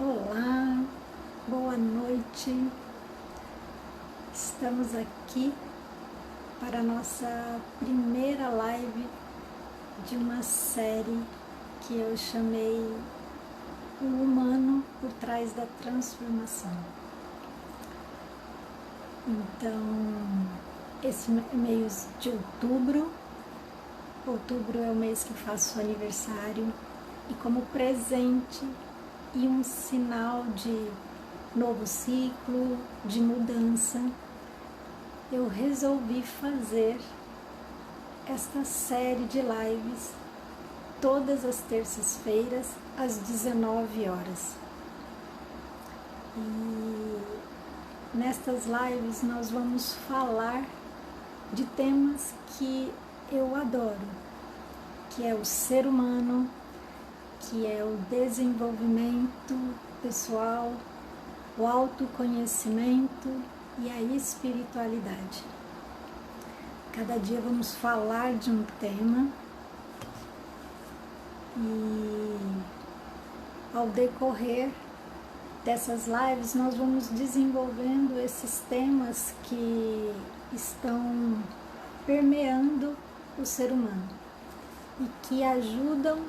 Olá, boa noite. Estamos aqui para a nossa primeira live de uma série que eu chamei O Humano por Trás da Transformação. Então, esse mês de outubro é o mês que faço aniversário, e como presente e um sinal de novo ciclo, de mudança, eu resolvi fazer esta série de lives todas as terças-feiras às 19 horas. E nestas lives nós vamos falar de temas que eu adoro, que é o ser humano, que é o desenvolvimento pessoal, o autoconhecimento e a espiritualidade. Cada dia vamos falar de um tema e ao decorrer dessas lives nós vamos desenvolvendo esses temas que estão permeando o ser humano e que ajudam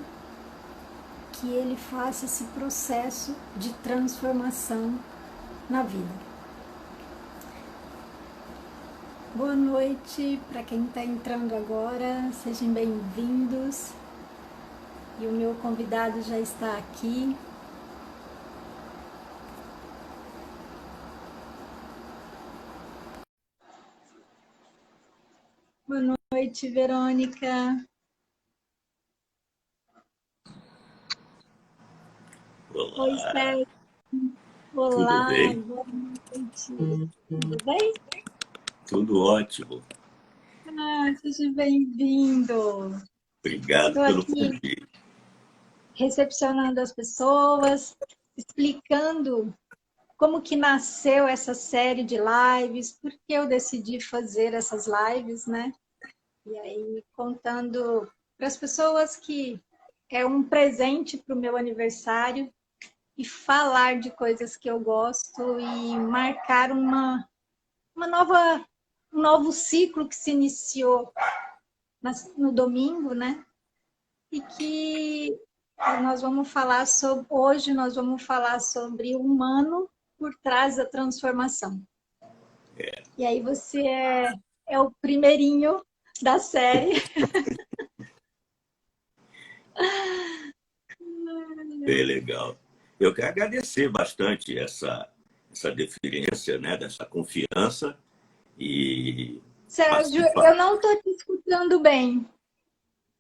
que ele faça esse processo de transformação na vida. Boa noite para quem está entrando agora, sejam bem-vindos. E o meu convidado já está aqui. Boa noite, Verônica. Olá. Oi, Sérgio. Olá, boa noite. Tudo bem? Tudo ótimo. Seja bem-vindo. Obrigado Estou pelo aqui convite. recepcionando as pessoas, explicando como que nasceu essa série de lives, por que eu decidi fazer essas lives, né? E aí contando para as pessoas que é um presente para o meu aniversário e falar de coisas que eu gosto e marcar um novo ciclo que se iniciou no domingo, né? E que hoje nós vamos falar sobre o humano por trás da transformação. E aí você é o primeirinho da série. Bem legal. Eu quero agradecer bastante essa deferência, né, dessa confiança e Sérgio, participar. eu não estou te escutando bem.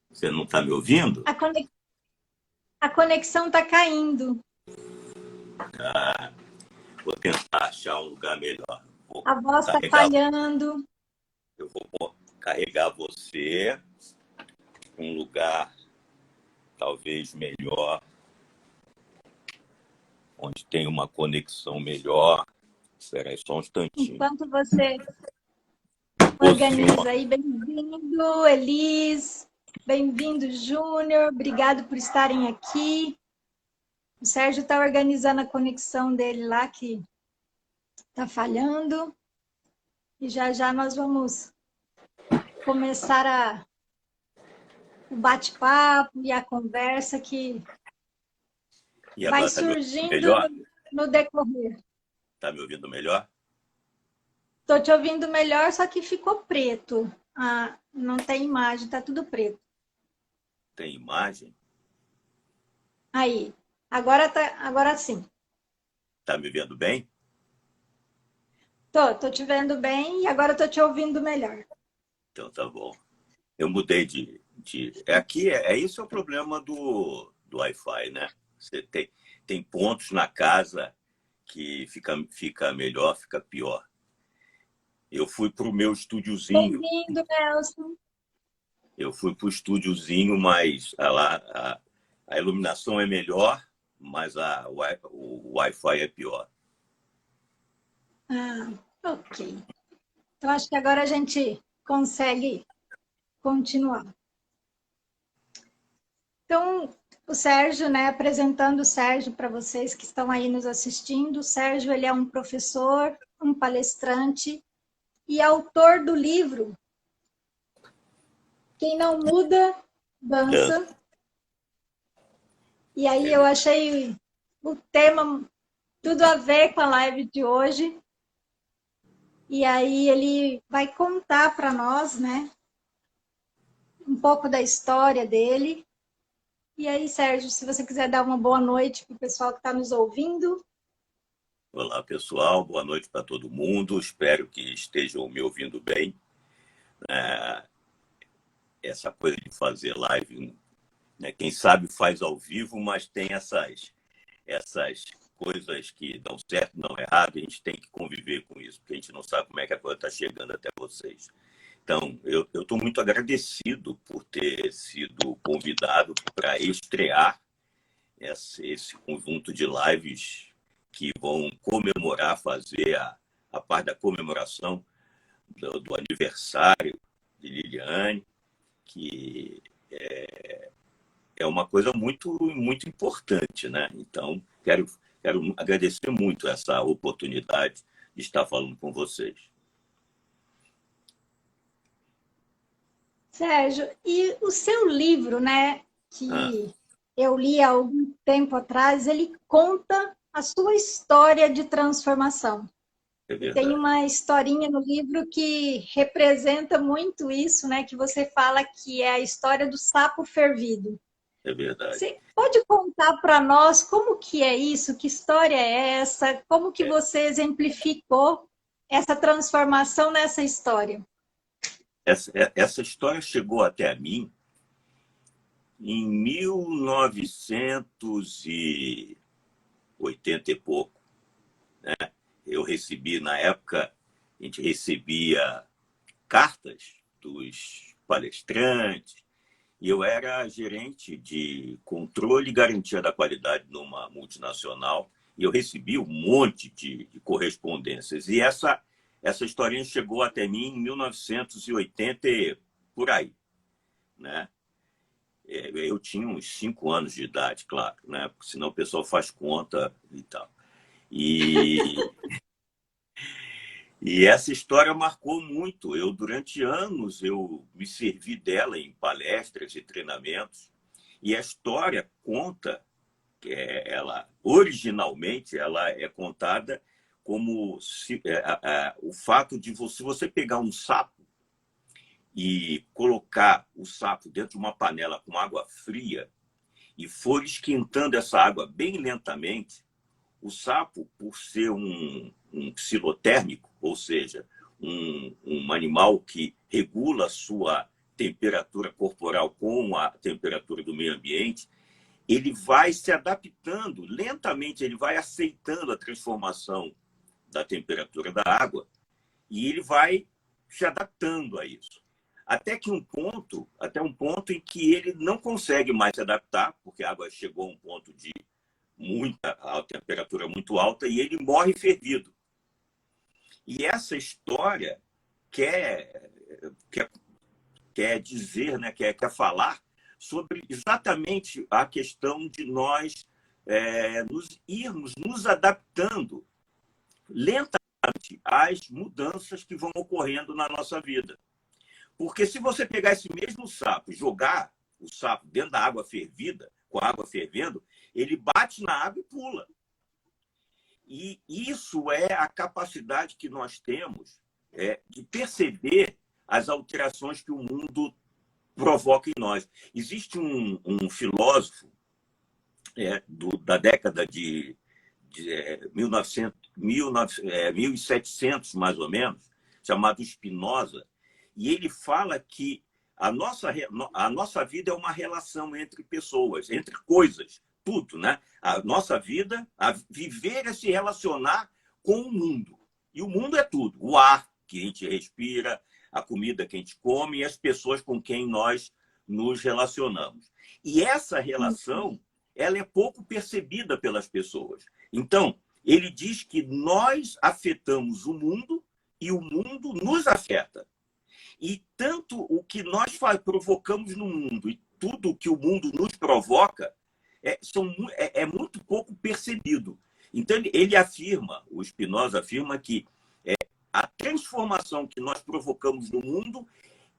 Você não está me ouvindo? A conexão está caindo. Vou tentar achar um lugar melhor. A voz está falhando. Eu vou carregar você para um lugar talvez melhor, onde tem uma conexão melhor. Espera aí só um instantinho. Enquanto você organiza aí, bem-vindo, Elis. Bem-vindo, Júnior. Obrigado por estarem aqui. O Sérgio está organizando a conexão dele lá, que está falhando. E já nós vamos começar o bate-papo e a conversa que vai surgindo no decorrer. Está me ouvindo melhor? Estou te ouvindo melhor, só que ficou preto. Não tem imagem, está tudo preto. Tem imagem? Aí, agora sim. Tá me vendo bem? Tô te vendo bem e agora tô te ouvindo melhor. Então tá bom. Eu mudei de... Aqui, isso é o problema do Wi-Fi, né? Você tem pontos na casa que fica melhor, fica pior. Eu fui para o meu estúdiozinho. Bem-vindo, Nelson. Eu fui para o estúdiozinho, mas a iluminação é melhor, mas o Wi-Fi é pior. Ok. Então, acho que agora a gente consegue continuar. Então, O Sérgio, né, apresentando o Sérgio para vocês que estão aí nos assistindo. O Sérgio, ele é um professor, um palestrante e autor do livro Quem Não Muda, Dança, Dança. E aí é eu verdade. achei o tema tudo a ver com a live de hoje. E aí ele vai contar para nós, né, um pouco da história dele. E aí, Sérgio, se você quiser dar uma boa noite para o pessoal que está nos ouvindo. Olá, pessoal. Boa noite para todo mundo. Espero que estejam me ouvindo bem. Essa coisa de fazer live, né? Quem sabe faz ao vivo, mas tem essas coisas que dão certo, não errado. A gente tem que conviver com isso, porque a gente não sabe como é que a coisa está chegando até vocês. Então, eu estou muito agradecido por ter sido convidado para estrear esse conjunto de lives que vão comemorar, fazer a parte da comemoração do aniversário de Liliane, que é uma coisa muito, muito importante, né? Então, quero agradecer muito essa oportunidade de estar falando com vocês. Sérgio, e o seu livro, né, Ah, que eu li há algum tempo atrás, ele conta a sua história de transformação. é E tem verdade, uma historinha no livro que representa muito isso, né, que você fala que é a história do sapo fervido. é verdade. Você pode contar para nós como que é isso? Que história é essa? Como que É. você exemplificou essa transformação nessa história? Essa história chegou até mim em 1980 e pouco. Eu recebi, na época, a gente recebia cartas dos palestrantes, e eu era gerente de controle e garantia da qualidade numa multinacional, e eu recebi um monte de correspondências. E essa historinha chegou até mim em 1980, por aí, né? Eu tinha uns 5 anos de idade, claro, né? Porque senão o pessoal faz conta e tal. E E essa história marcou muito. Durante anos, eu me servi dela em palestras e treinamentos. E a história conta, originalmente, ela é contada como o fato de você pegar um sapo e colocar o sapo dentro de uma panela com água fria e for esquentando essa água bem lentamente. O sapo, por ser um xilotérmico, ou seja, um animal que regula a sua temperatura corporal com a temperatura do meio ambiente, ele vai se adaptando lentamente, ele vai aceitando a transformação da temperatura da água e ele vai se adaptando a isso. Até um ponto em que ele não consegue mais se adaptar, porque a água chegou a um ponto de a temperatura muito alta e ele morre fervido. E essa história quer, quer, quer dizer, né, quer falar sobre exatamente a questão de nós irmos nos adaptando lentamente às mudanças que vão ocorrendo na nossa vida. Porque se você pegar esse mesmo sapo e jogar o sapo dentro da água fervida, com a água fervendo, ele bate na água e pula. E isso é a capacidade que nós temos de perceber as alterações que o mundo provoca em nós. Existe um filósofo da década de 1700, mais ou menos, chamado Spinoza, e ele fala que a nossa vida é uma relação entre pessoas, entre coisas, tudo, né? A nossa vida, a viver é se relacionar com o mundo. E o mundo é tudo. O ar que a gente respira, a comida que a gente come e as pessoas com quem nós nos relacionamos. E essa relação, ela é pouco percebida pelas pessoas. Então, ele diz que nós afetamos o mundo e o mundo nos afeta. E tanto o que nós provocamos no mundo e tudo o que o mundo nos provoca é muito pouco percebido. Então, ele afirma, o Spinoza afirma que a transformação que nós provocamos no mundo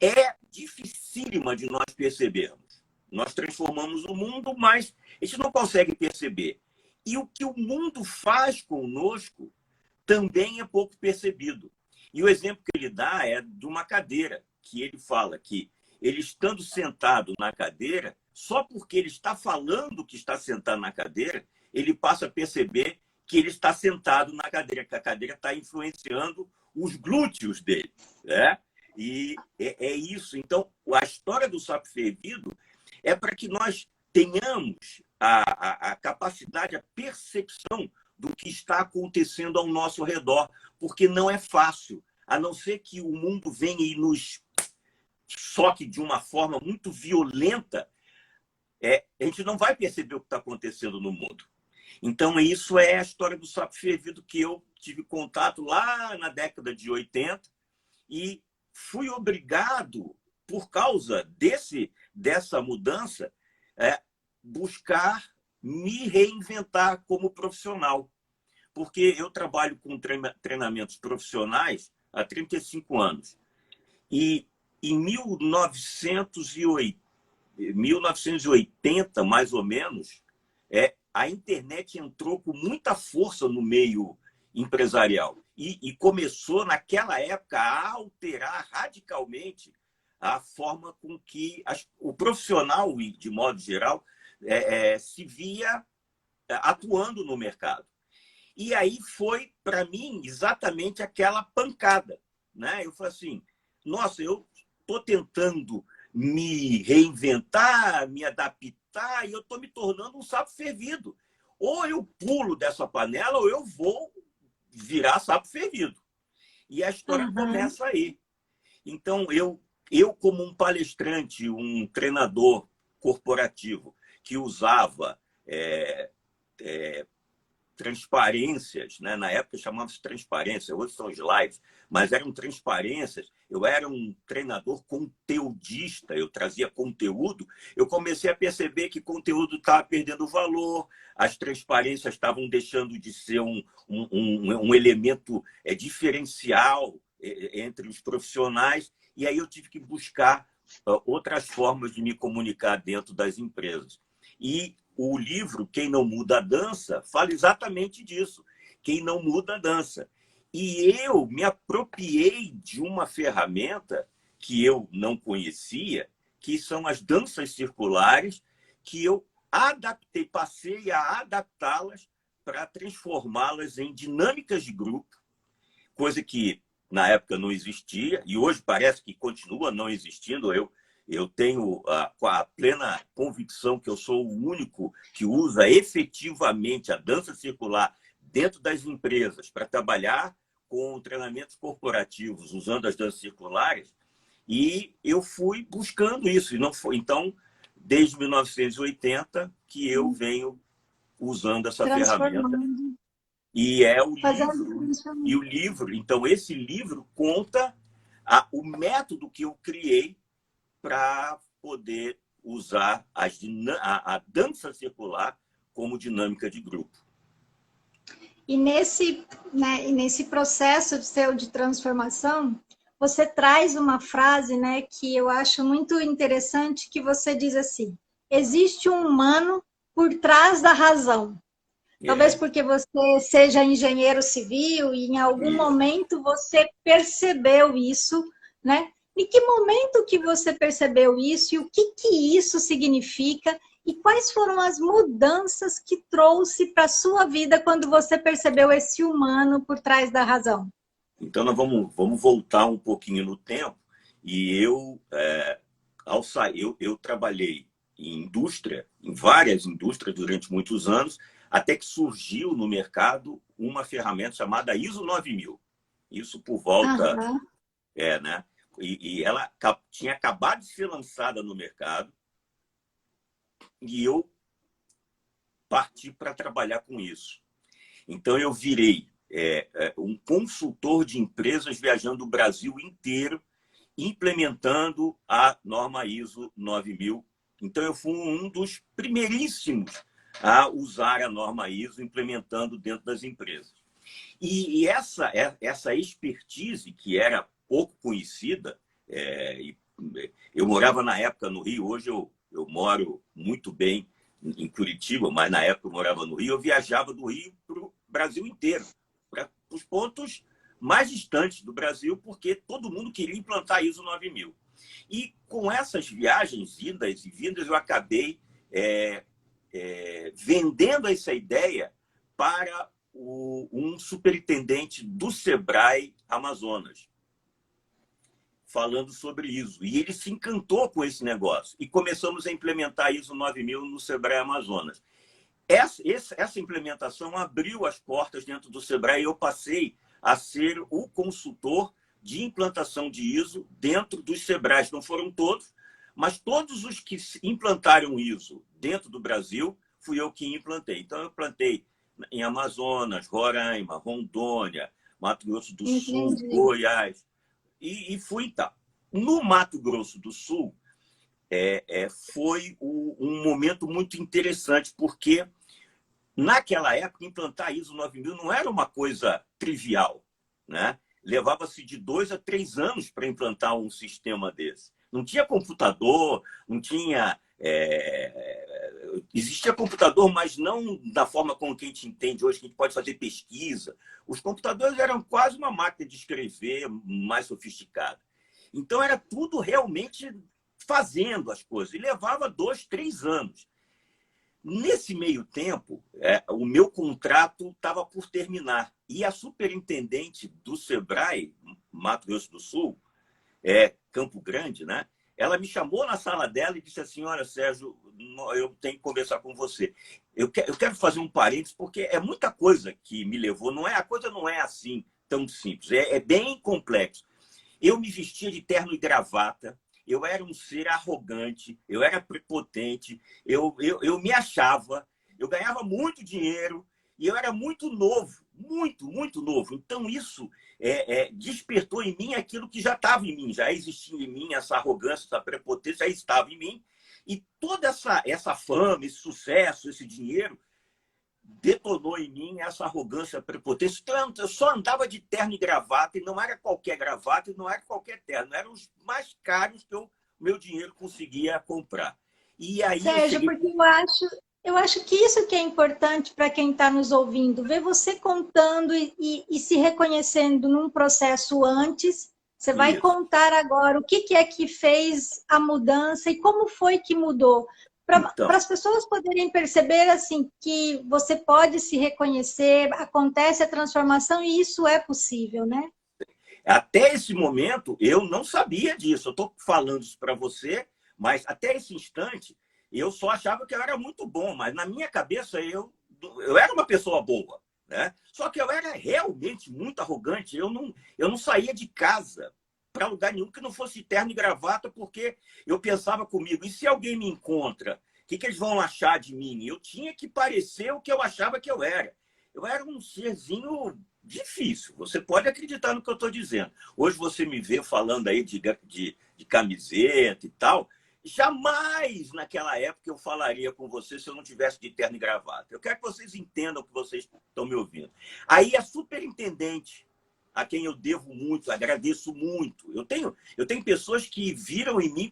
é dificílima de nós percebermos. Nós transformamos o mundo, mas a gente não consegue perceber. E o que o mundo faz conosco também é pouco percebido. E o exemplo que ele dá é de uma cadeira, que ele fala que ele estando sentado na cadeira, só porque ele está falando que está sentado na cadeira, ele passa a perceber que ele está sentado na cadeira, que a cadeira está influenciando os glúteos dele, né? E é isso. Então, a história do sapo fervido é para que nós tenhamos a capacidade, a percepção do que está acontecendo ao nosso redor, porque não é fácil, a não ser que o mundo venha e nos choque de uma forma muito violenta, a gente não vai perceber o que está acontecendo no mundo. Então, isso é a história do sapo fervido que eu tive contato lá na década de 80 e fui obrigado, por causa dessa mudança, buscar me reinventar como profissional. Porque eu trabalho com treinamentos profissionais há 35 anos. E em 1980, mais ou menos, a internet entrou com muita força no meio empresarial e começou, naquela época, a alterar radicalmente a forma com que o profissional, de modo geral, se via atuando no mercado. E aí foi, para mim, exatamente aquela pancada, né? Eu falei assim, nossa, eu estou tentando me reinventar, me adaptar, e eu estou me tornando um sapo fervido. Ou eu pulo dessa panela, ou eu vou virar sapo fervido. E a história começa aí. Então, eu como um palestrante, um treinador corporativo que usava transparências, né? Na época chamava-se transparência, hoje são slides, mas eram transparências. Eu era um treinador conteudista, eu trazia conteúdo. Eu comecei a perceber que conteúdo estava perdendo valor, as transparências estavam deixando de ser um elemento diferencial entre os profissionais, e aí eu tive que buscar outras formas de me comunicar dentro das empresas. E o livro Quem Não Muda a Dança fala exatamente disso. Quem não muda a dança. E eu me apropriei de uma ferramenta que eu não conhecia, que são as danças circulares, que eu adaptei, passei a adaptá-las para transformá-las em dinâmicas de grupo, coisa que na época não existia, e hoje parece que continua não existindo. Eu tenho a plena convicção que eu sou o único que usa efetivamente a dança circular dentro das empresas para trabalhar com treinamentos corporativos usando as danças circulares, e eu fui buscando isso. E não foi, então, desde 1980 que eu venho usando essa ferramenta. E é o livro. E o livro, então, esse livro conta o método que eu criei para poder usar a dança circular como dinâmica de grupo. E nesse processo seu de transformação, você traz uma frase, né, que eu acho muito interessante, que você diz assim: existe um humano por trás da razão. Talvez porque você seja engenheiro civil e em algum momento você percebeu isso, né? Em que momento que você percebeu isso e o que isso significa e quais foram as mudanças que trouxe para a sua vida quando você percebeu esse humano por trás da razão? Então, nós vamos voltar um pouquinho no tempo. E ao sair, eu trabalhei em indústria, em várias indústrias durante muitos anos, até que surgiu no mercado uma ferramenta chamada ISO 9000. Isso por volta... né? E ela tinha acabado de ser lançada no mercado e eu parti para trabalhar com isso. Então, eu virei um consultor de empresas viajando o Brasil inteiro, implementando a norma ISO 9000. Então, eu fui um dos primeiríssimos a usar a norma ISO, implementando dentro das empresas. E essa expertise, que era pouco conhecida, eu morava na época no Rio, hoje eu moro muito bem em Curitiba, mas na época eu morava no Rio, eu viajava do Rio para o Brasil inteiro, para os pontos mais distantes do Brasil, porque todo mundo queria implantar ISO 9000. E com essas viagens, idas e vindas, eu acabei vendendo essa ideia para um superintendente do Sebrae Amazonas, falando sobre ISO. E ele se encantou com esse negócio. E começamos a implementar ISO 9000 no Sebrae Amazonas. Essa implementação abriu as portas dentro do Sebrae e eu passei a ser o consultor de implantação de ISO dentro dos Sebrais. Não foram todos, mas todos os que implantaram ISO dentro do Brasil, fui eu que implantei. Então, eu plantei em Amazonas, Roraima, Rondônia, Mato Grosso do Sul, Goiás, e fui tá. No Mato Grosso do Sul, foi um momento muito interessante, porque naquela época, implantar ISO 9000 não era uma coisa trivial, né? Levava-se de 2 a 3 anos para implantar um sistema desse. Não tinha computador, não tinha... Existia computador, mas não da forma como que a gente entende hoje, que a gente pode fazer pesquisa. Os computadores eram quase uma máquina de escrever mais sofisticada. Então, era tudo realmente fazendo as coisas. E levava 2, 3 anos. Nesse meio tempo, o meu contrato estava por terminar. E a superintendente do Sebrae, Mato Grosso do Sul, Campo Grande, né? Ela me chamou na sala dela e disse assim: olha, Sérgio, eu tenho que conversar com você. Eu quero fazer um parênteses, porque é muita coisa que me levou. A coisa não é assim tão simples, é bem complexo. Eu me vestia de terno e gravata, eu era um ser arrogante, eu era prepotente, eu me achava, eu ganhava muito dinheiro e eu era muito novo, muito, muito novo. Então, isso despertou em mim aquilo que já estava em mim, já existia em mim, essa arrogância, essa prepotência já estava em mim. E toda essa fama, esse sucesso, esse dinheiro, detonou em mim essa arrogância, prepotência. Então, eu só andava de terno e gravata, e não era qualquer gravata, e não era qualquer terno, eram os mais caros que o meu dinheiro conseguia comprar. E aí Sérgio, porque eu acho que isso que é importante para quem está nos ouvindo, ver você contando e se reconhecendo num processo antes. Você vai contar agora o que é que fez a mudança e como foi que mudou. Para as pessoas poderem perceber assim que você pode se reconhecer, acontece a transformação e isso é possível, né? Até esse momento, eu não sabia disso. Eu estou falando isso para você, mas até esse instante, eu só achava que eu era muito bom. Mas na minha cabeça, eu era uma pessoa boa, né? Só que eu era realmente muito arrogante. Eu não saía de casa para lugar nenhum que não fosse terno e gravata, porque eu pensava comigo, e se alguém me encontra, o que eles vão achar de mim? Eu tinha que parecer o que eu achava que eu era. Eu era um serzinho difícil. Você pode acreditar no que eu estou dizendo. Hoje você me vê falando aí de camiseta e tal. Jamais naquela época eu falaria com você se eu não tivesse de terno e gravata. Eu quero que vocês entendam que vocês estão me ouvindo. Aí a superintendente, a quem eu devo muito, agradeço muito. Eu tenho pessoas que viram em mim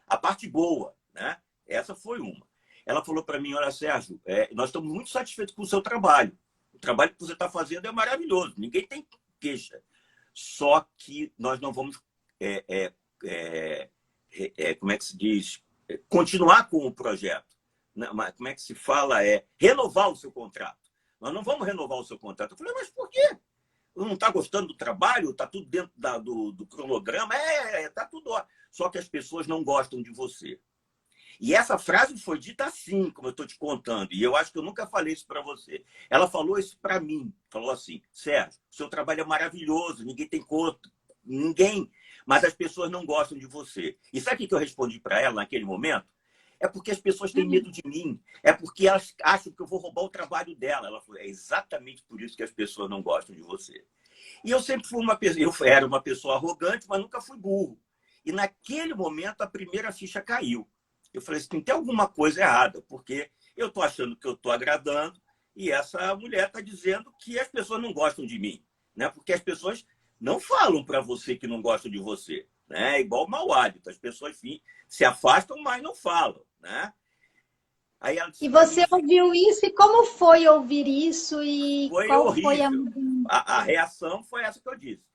a parte boa, né? Essa foi uma. Ela falou para mim: olha, Sérgio, nós estamos muito satisfeitos com o seu trabalho. O trabalho que você está fazendo é maravilhoso, ninguém tem queixa. Só que nós não vamos, como é que se diz, continuar com o projeto. Como é que se fala? Renovar o seu contrato. Nós não vamos renovar o seu contrato. Eu falei: mas por quê? Não está gostando do trabalho? Está tudo dentro do cronograma? Está tudo ótimo. Só que as pessoas não gostam de você. E essa frase foi dita assim, como eu estou te contando, e eu acho que eu nunca falei isso para você. Ela falou isso para mim, falou assim: Sérgio, o seu trabalho é maravilhoso, ninguém tem conta, ninguém, mas as pessoas não gostam de você. E sabe o que eu respondi para ela naquele momento? É porque as pessoas têm medo de mim, é porque elas acham que eu vou roubar o trabalho dela. Ela falou: é exatamente por isso que as pessoas não gostam de você. E eu sempre fui eu era uma pessoa arrogante, mas nunca fui burro. E naquele momento a primeira ficha caiu. Eu falei assim: tem alguma coisa errada, porque eu estou achando que eu estou agradando e essa mulher está dizendo que as pessoas não gostam de mim, né? Porque as pessoas não falam para você que não gostam de você, né? É igual mau hálito, as pessoas enfim, se afastam, mas não falam, né? Aí ela disse E para mim, você ouviu isso, e como foi ouvir isso, e foi qual foi a horrível. A mudança? reação foi essa que eu disse.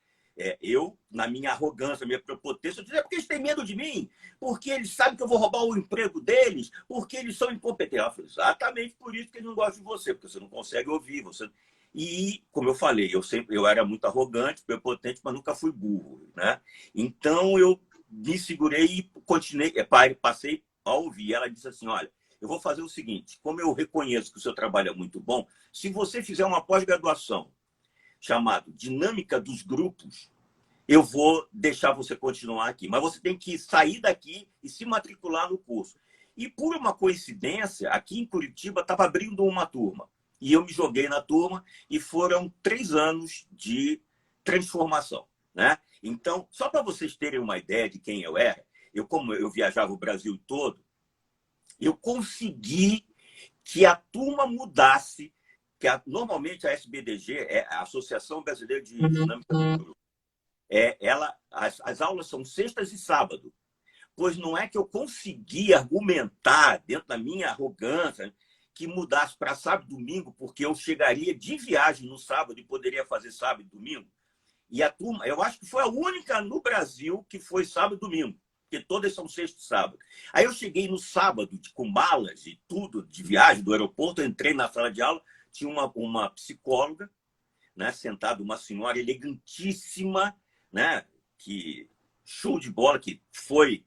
Eu, na minha arrogância, minha prepotência, eu disse, é porque eles têm medo de mim, porque eles sabem que eu vou roubar o emprego deles, porque eles são incompetentes. Ela falou, exatamente por isso que eles não gostam de você, porque você não consegue ouvir. Você... E, como eu falei, eu era muito arrogante, prepotente, mas nunca fui burro, né? Então, eu me segurei e continuei, passei a ouvir. Ela disse assim, olha, eu vou fazer o seguinte, como eu reconheço que o seu trabalho é muito bom, se você fizer uma pós-graduação chamado Dinâmica dos Grupos, eu vou deixar você continuar aqui. Mas você tem que sair daqui e se matricular no curso. E por uma coincidência, aqui em Curitiba estava abrindo uma turma. E eu me joguei na turma e foram 3 anos de transformação, né? Então, só para vocês terem uma ideia de quem eu era, como eu viajava o Brasil todo, eu consegui que a turma mudasse, normalmente a SBDG, a Associação Brasileira de Dinâmica do Grupo, as aulas são sextas e sábado, pois não é que eu consegui argumentar, dentro da minha arrogância, que mudasse para sábado e domingo, porque eu chegaria de viagem no sábado e poderia fazer sábado e domingo. E a turma, eu acho que foi a única no Brasil que foi sábado e domingo, porque todas são sexta e sábado. Aí eu cheguei no sábado, com malas e tudo, de viagem do aeroporto, eu entrei na sala de aula, tinha uma psicóloga, né, sentada, uma senhora elegantíssima, né, que show de bola, que foi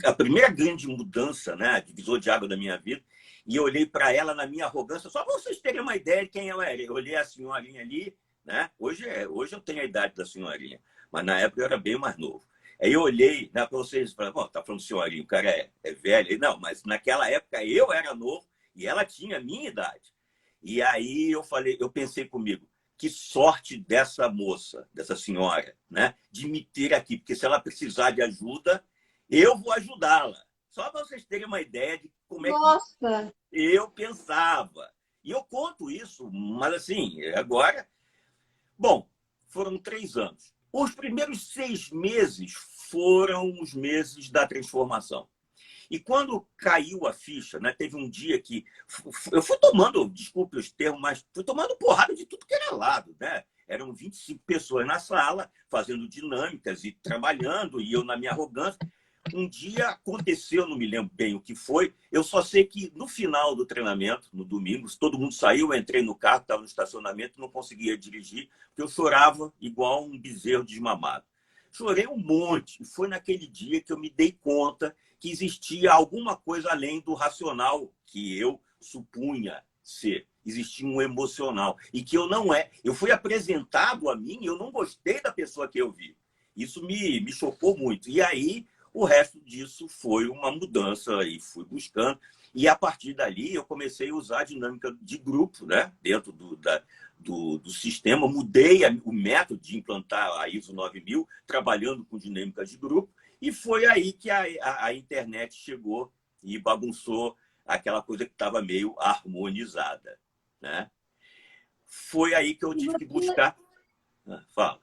a primeira grande mudança, né, divisor de água da minha vida. E eu olhei para ela na minha arrogância, só para vocês terem uma ideia de quem eu era. Eu olhei a senhorinha ali, né? Hoje eu tenho a idade da senhorinha, mas na época eu era bem mais novo. Aí eu olhei, né, para vocês e falei, bom, tá falando senhorinho, o cara é velho. Não, mas naquela época eu era novo e ela tinha a minha idade. E aí eu pensei comigo, que sorte dessa moça, dessa senhora, né, de me ter aqui, porque se ela precisar de ajuda, eu vou ajudá-la. Só para vocês terem uma ideia de como é que Nossa! eu pensava. E eu conto isso, mas assim, agora... Bom, foram 3 anos. Os primeiros 6 meses foram os meses da transformação. E quando caiu a ficha, né, teve um dia que eu fui tomando, desculpe os termos, mas fui tomando porrada de tudo que era lado, né? Eram 25 pessoas na sala, fazendo dinâmicas e trabalhando, e eu na minha arrogância. Um dia aconteceu, não me lembro bem o que foi, eu só sei que no final do treinamento, no domingo, todo mundo saiu, eu entrei no carro, estava no estacionamento, não conseguia dirigir, porque eu chorava igual um bezerro desmamado. Chorei um monte, e foi naquele dia que eu me dei conta que existia alguma coisa além do racional que eu supunha ser. Existia um emocional. E que eu não é. Eu fui apresentado a mim e eu não gostei da pessoa que eu vi. Isso me chocou muito. E aí, o resto disso foi uma mudança e fui buscando. E a partir dali, eu comecei a usar a dinâmica de grupo, né? Dentro do sistema. Mudei o método de implantar a ISO 9000, trabalhando com dinâmica de grupo. E foi aí que a internet chegou e bagunçou aquela coisa que estava meio harmonizada, né? Foi aí que eu tive que buscar... Fala.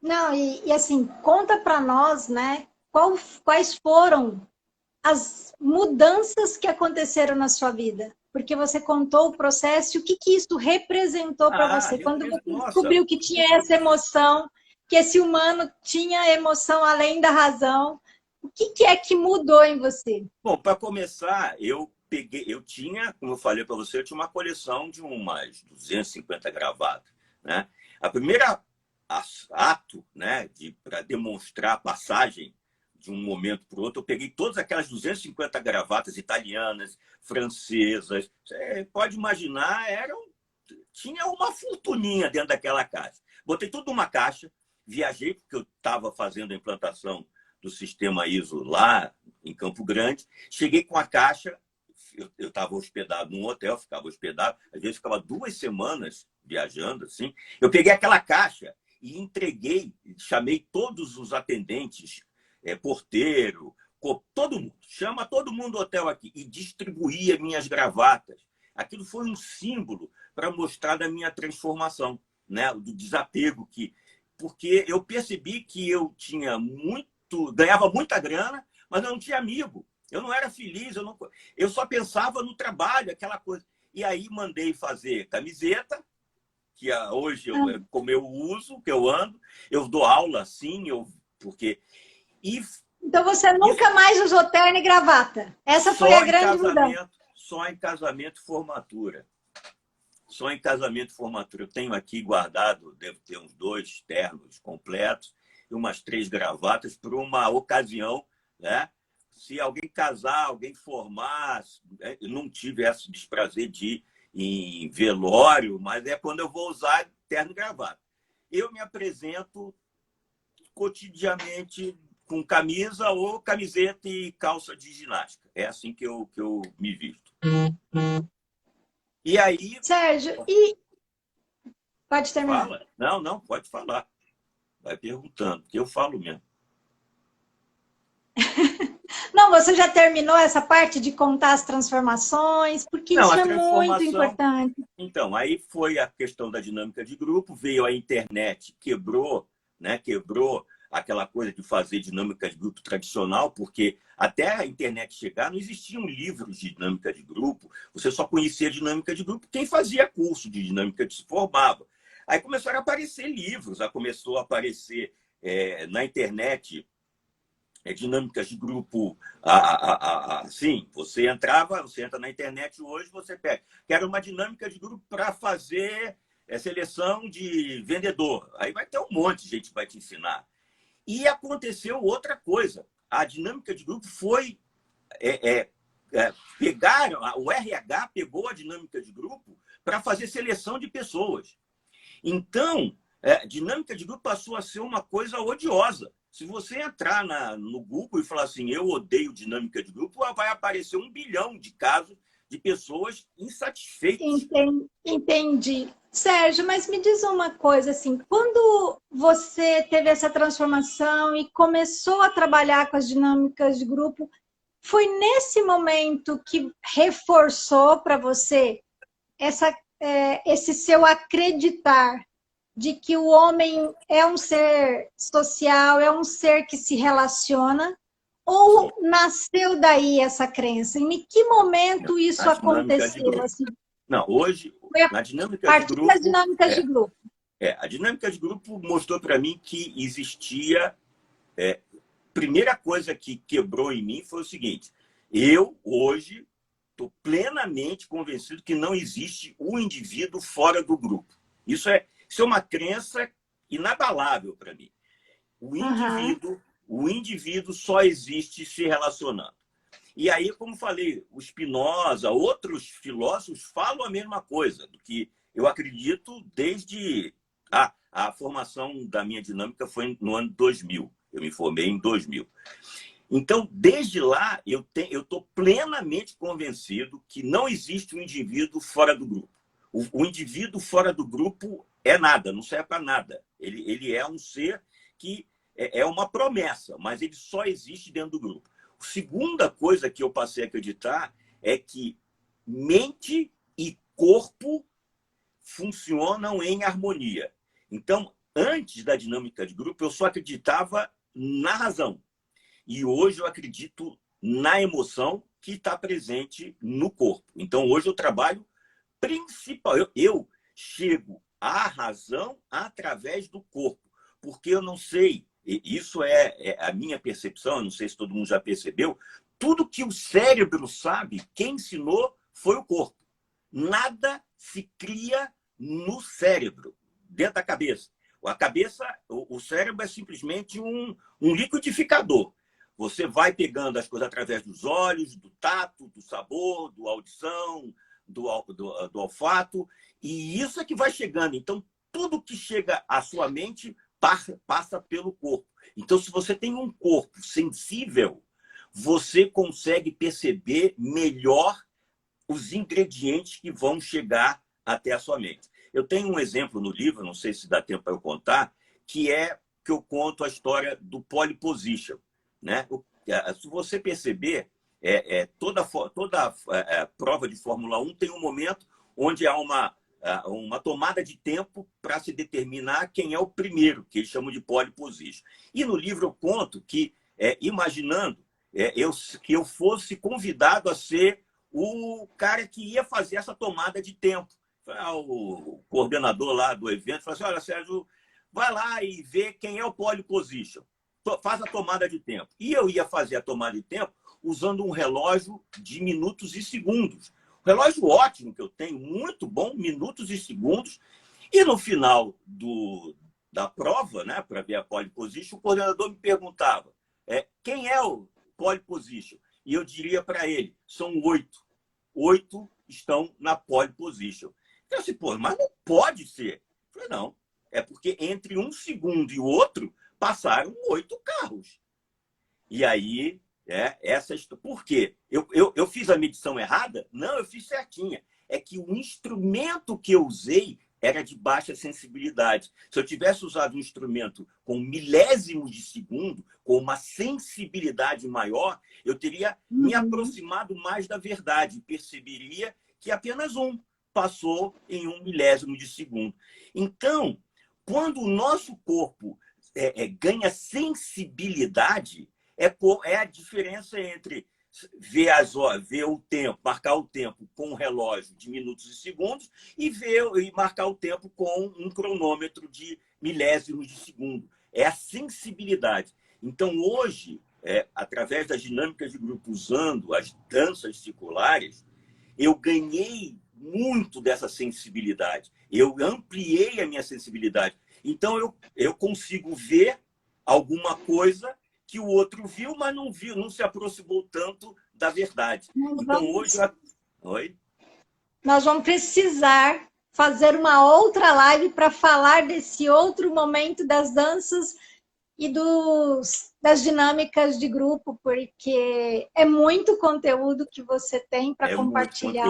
Não, e assim, conta para nós, né, quais foram as mudanças que aconteceram na sua vida? Porque você contou o processo e o que isso representou para você? Quando você Nossa, descobriu que tinha essa emoção, que esse humano tinha emoção além da razão, o que é que mudou em você? bom, para começar, eu tinha, como eu falei para você, eu tinha uma coleção de umas 250 gravatas, né? A primeira ato, né, para demonstrar a passagem de um momento para o outro, eu peguei todas aquelas 250 gravatas italianas, francesas. Você pode imaginar, tinha uma fortuninha dentro daquela caixa. Botei tudo numa caixa, viajei, porque eu estava fazendo a implantação do sistema ISO lá em Campo Grande. Cheguei com a caixa, eu estava hospedado num hotel, ficava hospedado, às vezes ficava 2 semanas viajando, assim. Eu peguei aquela caixa e entreguei, chamei todos os atendentes, porteiro, todo mundo, chama todo mundo do hotel aqui, e distribuía minhas gravatas. Aquilo foi um símbolo para mostrar da minha transformação, né? Do desapego porque eu percebi que eu tinha ganhava muita grana, mas eu não tinha amigo. Eu não era feliz, eu só pensava no trabalho, aquela coisa. E aí mandei fazer camiseta, que hoje como eu uso, que eu ando, eu dou aula assim, porque então você nunca mais usou terno e gravata. Essa foi a grande mudança. Só em casamento e formatura. Só em casamento e formatura. Eu tenho aqui guardado, devo ter uns 2 ternos completos e umas 3 gravatas por uma ocasião, né? Se alguém casar, alguém formar, eu não tive esse desprazer de ir em velório, mas é quando eu vou usar terno e gravata. Eu me apresento cotidianamente com camisa ou camiseta e calça de ginástica. É assim que eu me visto. E aí... Sérgio, pode terminar. Fala. Não, pode falar. Vai perguntando, que eu falo mesmo. Não, você já terminou essa parte de contar as transformações? Porque isso é muito importante. Então, aí foi a questão da dinâmica de grupo, veio a internet, quebrou, né? Quebrou aquela coisa de fazer dinâmica de grupo tradicional, porque até a internet chegar não existiam livros de dinâmica de grupo, você só conhecia dinâmica de grupo quem fazia curso de dinâmica que se formava. Aí começaram a aparecer livros, começou a aparecer na internet dinâmicas de grupo. Sim, você entra na internet hoje, você pega. Quero uma dinâmica de grupo para fazer seleção de vendedor. Aí vai ter um monte de gente que vai te ensinar. E aconteceu outra coisa. A dinâmica de grupo foi... o RH pegou a dinâmica de grupo para fazer seleção de pessoas. Então, dinâmica de grupo passou a ser uma coisa odiosa. Se você entrar no Google e falar assim, eu odeio dinâmica de grupo, vai aparecer 1 bilhão de casos de pessoas insatisfeitas. Entendi. Sérgio, mas me diz uma coisa, assim, quando você teve essa transformação e começou a trabalhar com as dinâmicas de grupo, foi nesse momento que reforçou para você esse seu acreditar de que o homem é um ser social, é um ser que se relaciona, ou nasceu daí essa crença? Em que momento isso aconteceu? Assim? Não, hoje, na dinâmica de grupo... das dinâmicas de grupo. A dinâmica de grupo mostrou para mim que existia... primeira coisa que quebrou em mim foi o seguinte, eu, hoje, estou plenamente convencido que não existe um indivíduo fora do grupo. Isso é uma crença inabalável para mim. O indivíduo só existe se relacionando. E aí, como falei, o Spinoza, outros filósofos falam a mesma coisa, do que eu acredito desde a formação da minha dinâmica foi no ano 2000. Eu me formei em 2000. Então, desde lá, eu estou plenamente convencido que não existe um indivíduo fora do grupo. O indivíduo fora do grupo é nada, não serve para nada. Ele é um ser que é uma promessa, mas ele só existe dentro do grupo. A segunda coisa que eu passei a acreditar é que mente e corpo funcionam em harmonia. Então, antes da dinâmica de grupo, eu só acreditava na razão. E hoje eu acredito na emoção que está presente no corpo. Então, hoje eu trabalho principal. Eu chego à razão através do corpo, porque eu não sei, isso é a minha percepção, eu não sei se todo mundo já percebeu, tudo que o cérebro sabe, quem ensinou foi o corpo. Nada se cria no cérebro, dentro da cabeça. O cérebro é simplesmente um liquidificador. Você vai pegando as coisas através dos olhos, do tato, do sabor, da audição, do olfato, e isso é que vai chegando. Então, tudo que chega à sua mente passa pelo corpo. Então, se você tem um corpo sensível, você consegue perceber melhor os ingredientes que vão chegar até a sua mente. Eu tenho um exemplo no livro, não sei se dá tempo para eu contar, que eu conto a história do polyposition, né? se você perceber, toda prova de Fórmula 1 tem um momento onde há uma tomada de tempo para se determinar quem é o primeiro, que eles chamam de pole position. E no livro eu conto que, imaginando que eu fosse convidado a ser o cara que ia fazer essa tomada de tempo. O coordenador lá do evento falou assim, olha, Sérgio, vai lá e vê quem é o pole position. Faz a tomada de tempo. E eu ia fazer a tomada de tempo usando um relógio de minutos e segundos. Um relógio ótimo que eu tenho, muito bom, minutos e segundos. E no final da prova, né, para ver a pole position, o coordenador me perguntava quem é o pole position? E eu diria para ele, são 8. 8 estão na pole position. Eu disse, pô, mas não pode ser. Eu falei, não, é porque entre um segundo e o outro passaram 8 carros. E aí, por quê? Eu fiz a medição errada? Não, eu fiz certinha. É que o instrumento que eu usei era de baixa sensibilidade. Se eu tivesse usado um instrumento com milésimos de segundo, com uma sensibilidade maior, eu teria me aproximado mais da verdade. Perceberia que apenas um passou em um milésimo de segundo. Então, quando o nosso corpo ganha sensibilidade, é a diferença entre ver o tempo, marcar o tempo com um relógio de minutos e segundos e marcar o tempo com um cronômetro de milésimos de segundo. É a sensibilidade. Então, hoje, através das dinâmicas de grupo, usando as danças circulares, eu ganhei muito dessa sensibilidade. Eu ampliei a minha sensibilidade. Então, eu consigo ver alguma coisa que o outro viu, mas não viu, não se aproximou tanto da verdade. Então, hoje... Oi? Nós vamos precisar fazer uma outra live para falar desse outro momento das danças e das dinâmicas de grupo, porque é muito conteúdo que você tem para compartilhar.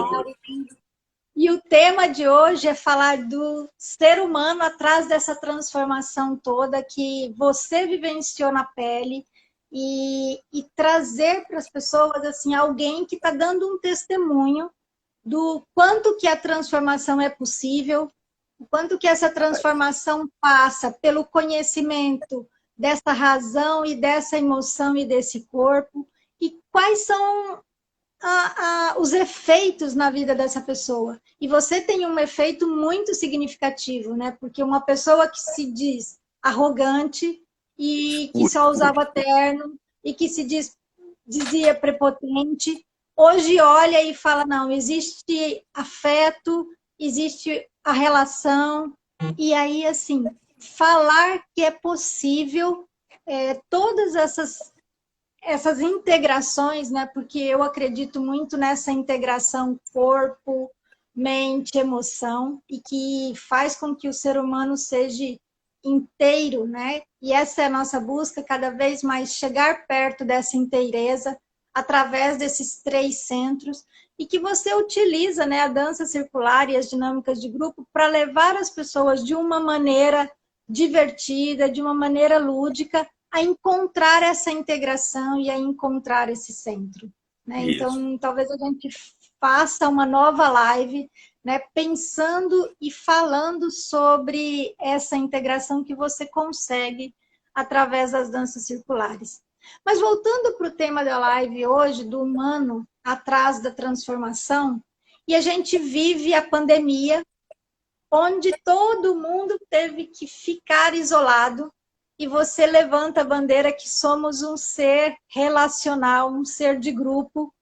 E o tema de hoje é falar do ser humano atrás dessa transformação toda que você vivenciou na pele e trazer para as pessoas assim, alguém que está dando um testemunho do quanto que a transformação é possível, o quanto que essa transformação passa pelo conhecimento dessa razão e dessa emoção e desse corpo, e quais são os efeitos na vida dessa pessoa. E você tem um efeito muito significativo, né? Porque uma pessoa que se diz arrogante e que só usava terno e que dizia prepotente, hoje olha e fala, não, existe afeto, existe a relação, e aí, assim, falar que é possível todas essas integrações, né? Porque eu acredito muito nessa integração corpo, mente, emoção, e que faz com que o ser humano seja inteiro, né? E essa é a nossa busca, cada vez mais chegar perto dessa inteireza através desses 3 centros, e que você utiliza, né, a dança circular e as dinâmicas de grupo para levar as pessoas de uma maneira divertida, de uma maneira lúdica, a encontrar essa integração e a encontrar esse centro. Né? Então, talvez a gente faça uma nova live, né, pensando e falando sobre essa integração que você consegue através das danças circulares. Mas voltando para o tema da live hoje, do humano atrás da transformação, e a gente vive a pandemia, onde todo mundo teve que ficar isolado, e você levanta a bandeira que somos um ser relacional, um ser de grupo.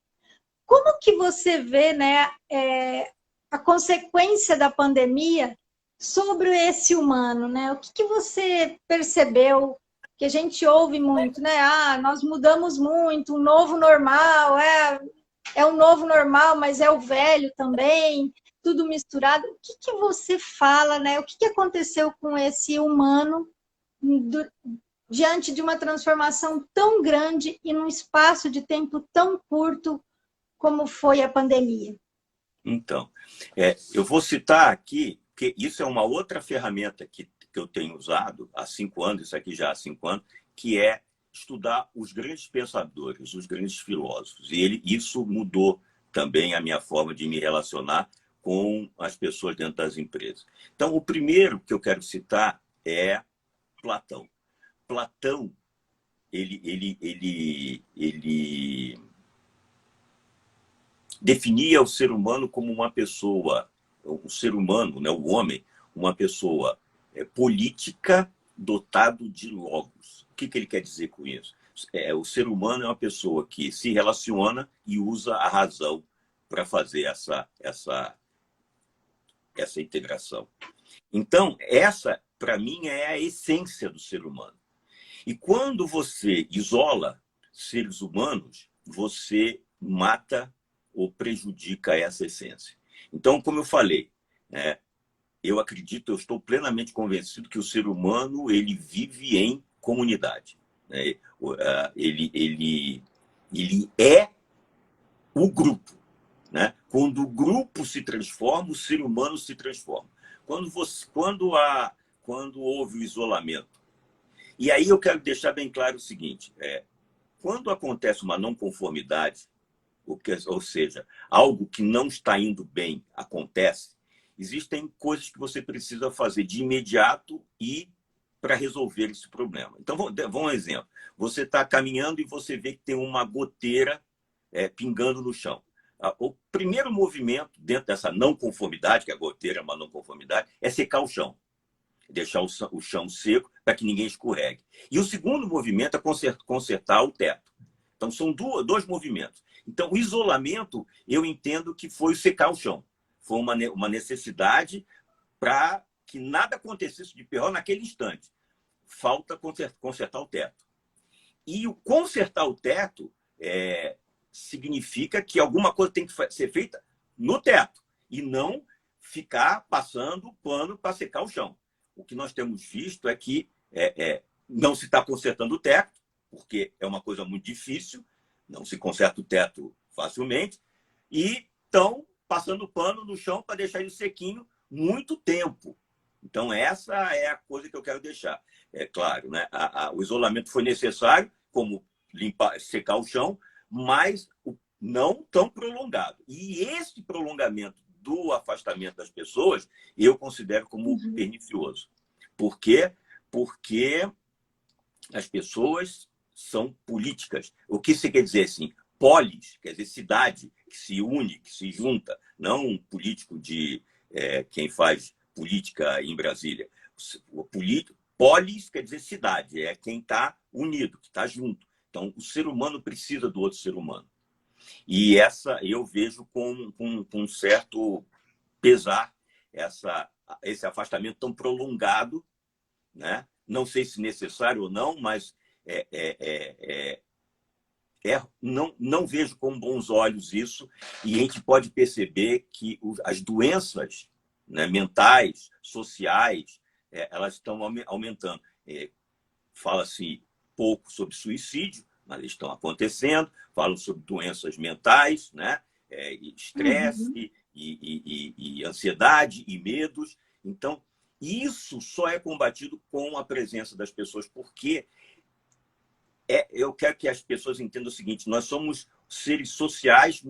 Como que você vê, né, a consequência da pandemia sobre esse humano, né? O que você percebeu? Que a gente ouve muito, né? Ah, nós mudamos muito, um novo normal, é o novo normal, mas é o velho também, tudo misturado. O que você fala, né? O que aconteceu com esse humano diante de uma transformação tão grande e num espaço de tempo tão curto como foi a pandemia? Então, eu vou citar aqui, que isso é uma outra ferramenta que eu tenho usado há 5 anos, isso aqui já há 5 anos, que é estudar os grandes pensadores, os grandes filósofos. E isso mudou também a minha forma de me relacionar com as pessoas dentro das empresas. Então, o primeiro que eu quero citar é Platão. Platão, ele definia o ser humano como uma pessoa, o ser humano, né, o homem, uma pessoa política dotado de logos. O que ele quer dizer com isso? O ser humano é uma pessoa que se relaciona e usa a razão para fazer essa integração. Então, essa, para mim, é a essência do ser humano. E quando você isola seres humanos, você mata ou prejudica essa essência. Então, como eu falei, eu acredito, eu estou plenamente convencido que o ser humano ele vive em comunidade. Ele é o grupo. Quando o grupo se transforma, o ser humano se transforma. Quando houve o isolamento. E aí eu quero deixar bem claro o seguinte, quando acontece uma não conformidade, ou seja, algo que não está indo bem acontece, existem coisas que você precisa fazer de imediato e para resolver esse problema. Então, vamos um exemplo. Você está caminhando e você vê que tem uma goteira pingando no chão. O primeiro movimento dentro dessa não conformidade, que a goteira é uma não conformidade, é secar o chão. Deixar o chão seco para que ninguém escorregue. E o segundo movimento é consertar o teto. Então, são dois movimentos. Então, o isolamento, eu entendo que foi secar o chão. Foi uma necessidade para que nada acontecesse de pior naquele instante. Falta consertar o teto. E o consertar o teto significa que alguma coisa tem que ser feita no teto e não ficar passando pano para secar o chão. O que nós temos visto é que não se está consertando o teto, porque é uma coisa muito difícil, não se conserta o teto facilmente, e estão passando pano no chão para deixar ele sequinho muito tempo. Então, essa é a coisa que eu quero deixar. É claro, né? O isolamento foi necessário, como secar o chão, mas não tão prolongado. E esse prolongamento do afastamento das pessoas, eu considero como pernicioso. Por quê? Porque as pessoas são políticas. O que você quer dizer assim? Polis, quer dizer cidade, que se une, que se junta, não um político de quem faz política em Brasília. Polis quer dizer cidade, é quem está unido, que está junto. Então, o ser humano precisa do outro ser humano. E essa eu vejo com um certo pesar esse afastamento tão prolongado, né? Não sei se necessário ou não, mas não vejo com bons olhos isso, e a gente pode perceber que as doenças, né, mentais, sociais, elas estão aumentando. Fala-se pouco sobre suicídio, mas estão acontecendo, falam sobre doenças mentais, né? Estresse e ansiedade e medos. Então, isso só é combatido com a presença das pessoas, porque eu quero que as pessoas entendam o seguinte, nós somos seres sociais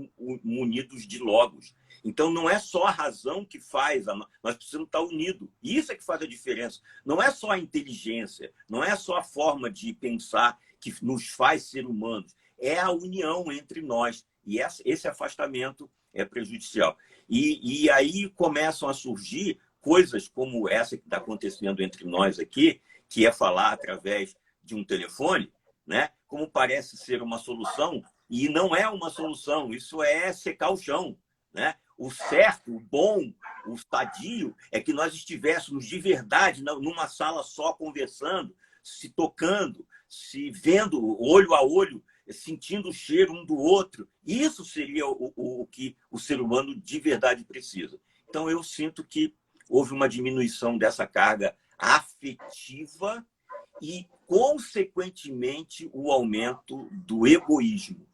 munidos de logos. Então, não é só a razão que faz, nós precisamos estar unidos. Isso é que faz a diferença. Não é só a inteligência, não é só a forma de pensar que nos faz ser humanos. É a união entre nós. E esse afastamento é prejudicial. E aí começam a surgir coisas como essa que está acontecendo entre nós aqui, que é falar através de um telefone, né? Como parece ser uma solução, e não é uma solução, isso é secar o chão, né? O certo, o bom, o sadio é que nós estivéssemos de verdade numa sala só conversando, se tocando, se vendo olho a olho, sentindo o cheiro um do outro. Isso seria o que o ser humano de verdade precisa. Então, eu sinto que houve uma diminuição dessa carga afetiva e, consequentemente, o aumento do egoísmo.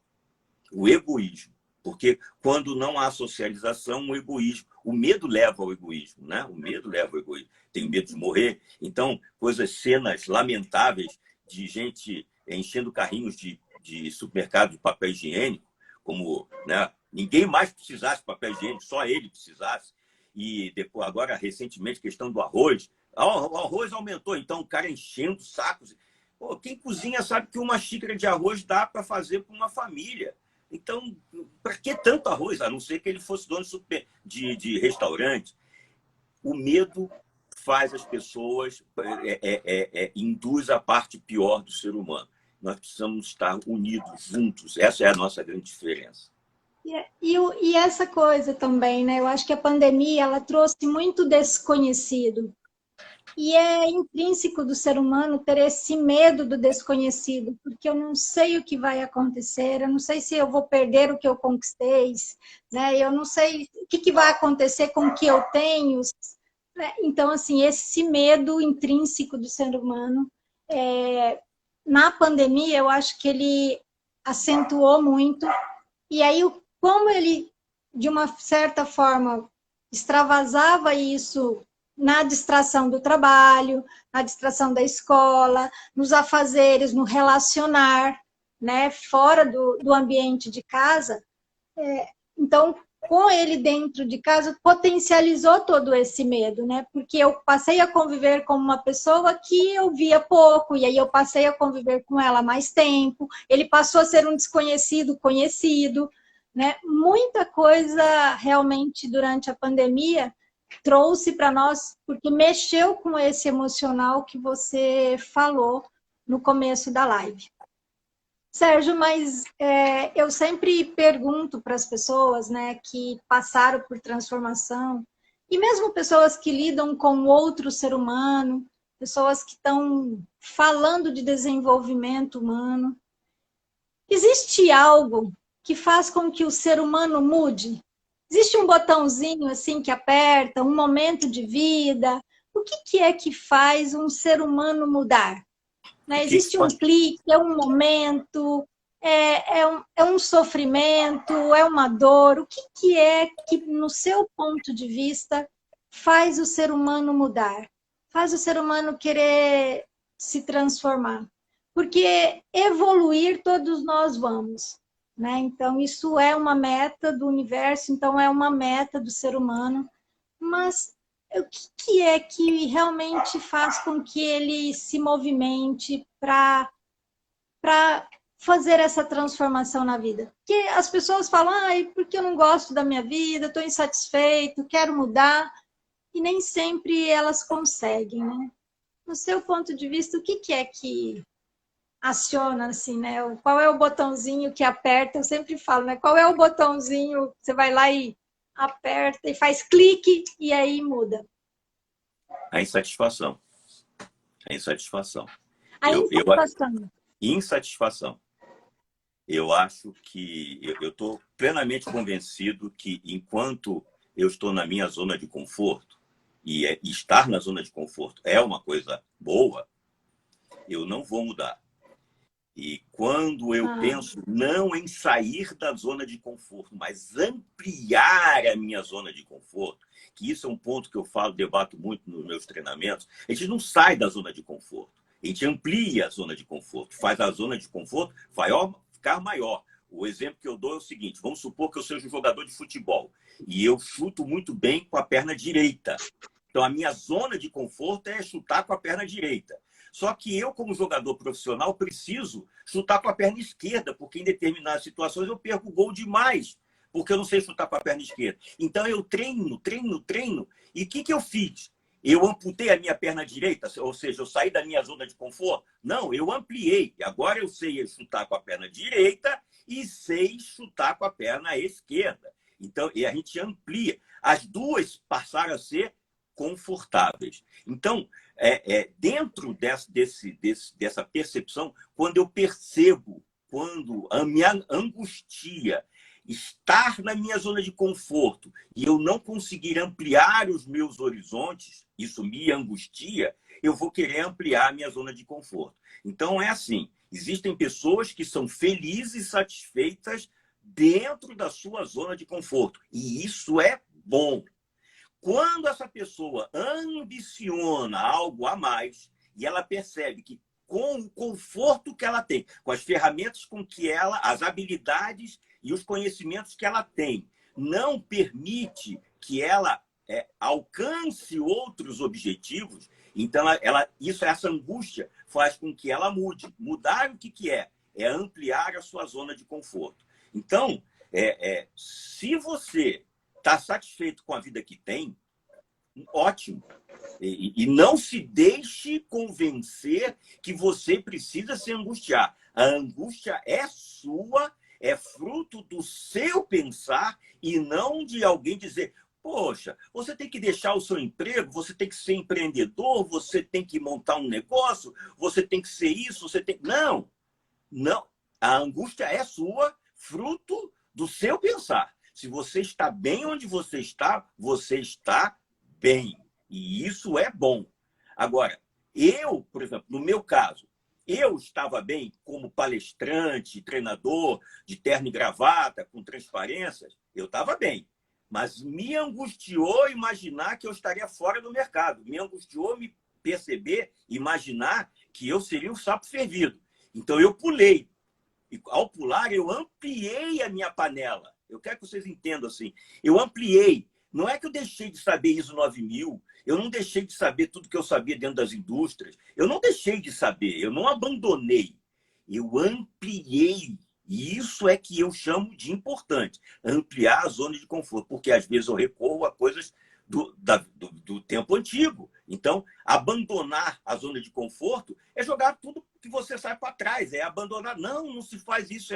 O egoísmo. Porque quando não há socialização, o egoísmo. O medo leva ao egoísmo, né? O medo leva ao egoísmo. Tem medo de morrer. Então, cenas lamentáveis de gente enchendo carrinhos de supermercado de papel higiênico, como, né, ninguém mais precisasse de papel higiênico, só ele precisasse. E depois, agora, recentemente, questão do arroz. O arroz aumentou, então o cara enchendo sacos. Pô, quem cozinha sabe que uma xícara de arroz dá para fazer para uma família. Então, para que tanto arroz? A não ser que ele fosse dono de restaurante. O medo faz as pessoas, induz a parte pior do ser humano. Nós precisamos estar unidos, juntos. Essa é a nossa grande diferença. E essa coisa também, né? Eu acho que a pandemia ela trouxe muito desconhecido. E é intrínseco do ser humano ter esse medo do desconhecido, porque eu não sei o que vai acontecer, eu não sei se eu vou perder o que eu conquistei, né? Eu não sei o que vai acontecer com o que eu tenho. Né? Então, assim, esse medo intrínseco do ser humano, na pandemia, eu acho que ele acentuou muito, e aí como ele, de uma certa forma, extravasava isso na distração do trabalho, na distração da escola, nos afazeres, no relacionar, né, fora do ambiente de casa. Então, com ele dentro de casa, potencializou todo esse medo, né? Porque eu passei a conviver com uma pessoa que eu via pouco, e aí eu passei a conviver com ela mais tempo, ele passou a ser um desconhecido conhecido, né? Muita coisa realmente durante a pandemia trouxe para nós, porque mexeu com esse emocional que você falou no começo da live. Sérgio, mas eu sempre pergunto para as pessoas, né, que passaram por transformação, e mesmo pessoas que lidam com outro ser humano, pessoas que estão falando de desenvolvimento humano, existe algo que faz com que o ser humano mude? Existe um botãozinho assim que aperta, um momento de vida? O que é que faz um ser humano mudar? Né? Existe um clique, é um momento, é um sofrimento, é uma dor. O que é que, no seu ponto de vista, faz o ser humano mudar? Faz o ser humano querer se transformar? Porque evoluir todos nós vamos. Né? Então, isso é uma meta do universo, então é uma meta do ser humano. Mas o que é que realmente faz com que ele se movimente para fazer essa transformação na vida? Porque as pessoas falam, porque eu não gosto da minha vida, estou insatisfeito, quero mudar, e nem sempre elas conseguem, né? No seu ponto de vista, o que é que aciona, assim, né? Qual é o botãozinho que aperta? Eu sempre falo, né? Qual é o botãozinho que você vai lá e aperta e faz clique e aí muda? A insatisfação. A insatisfação. A insatisfação. Insatisfação. Eu acho que eu estou plenamente convencido que enquanto eu estou na minha zona de conforto, e estar na zona de conforto é uma coisa boa, eu não vou mudar. E quando eu penso não em sair da zona de conforto, mas ampliar a minha zona de conforto, que isso é um ponto que eu falo, debato muito nos meus treinamentos, a gente não sai da zona de conforto, a gente amplia a zona de conforto, faz a zona de conforto ficar maior. O exemplo que eu dou é o seguinte, vamos supor que eu seja um jogador de futebol e eu chuto muito bem com a perna direita. Então, a minha zona de conforto é chutar com a perna direita. Só que eu, como jogador profissional, preciso chutar com a perna esquerda, porque em determinadas situações eu perco o gol demais, porque eu não sei chutar com a perna esquerda. Então eu treino. E o que eu fiz? Eu amputei a minha perna direita, ou seja, eu saí da minha zona de conforto? Não, eu ampliei. Agora eu sei chutar com a perna direita e sei chutar com a perna esquerda. Então, e a gente amplia. As duas passaram a ser confortáveis. Então, dentro dessa percepção, quando eu percebo, quando a minha angustia estar na minha zona de conforto e eu não conseguir ampliar os meus horizontes, isso me angustia, eu vou querer ampliar a minha zona de conforto. Então, é assim, existem pessoas que são felizes e satisfeitas dentro da sua zona de conforto, e isso é bom. Quando essa pessoa ambiciona algo a mais e ela percebe que com o conforto que ela tem, com as ferramentas com que ela, as habilidades e os conhecimentos que ela tem. Não permite que ela alcance outros objetivos. Então, essa angústia faz com que ela mude. Mudar o que é? É ampliar a sua zona de conforto. Então, se você está satisfeito com a vida que tem, ótimo. E não se deixe convencer que você precisa se angustiar. A angústia é sua, é fruto do seu pensar e não de alguém dizer: poxa, você tem que deixar o seu emprego, você tem que ser empreendedor, você tem que montar um negócio, você tem que ser isso, você tem... Não, não. A angústia é sua, fruto do seu pensar. Se você está bem onde você está bem. E isso é bom. Agora, por exemplo, no meu caso, eu estava bem como palestrante, treinador, de terno e gravata, com transparências, eu estava bem. Mas me angustiou imaginar que eu estaria fora do mercado. Me angustiou me perceber, imaginar que eu seria um sapo fervido. Então, eu pulei. E, ao pular, eu ampliei a minha panela. Eu quero que vocês entendam assim. Eu ampliei. Não é que eu deixei de saber ISO 9000, eu não deixei de saber tudo que eu sabia dentro das indústrias. Eu não deixei de saber, eu não abandonei. Eu ampliei. E isso é que eu chamo de importante. Ampliar a zona de conforto. Porque, às vezes, eu recorro a coisas do tempo antigo. Então, abandonar a zona de conforto é jogar tudo que você sai para trás. É abandonar. Não se faz isso.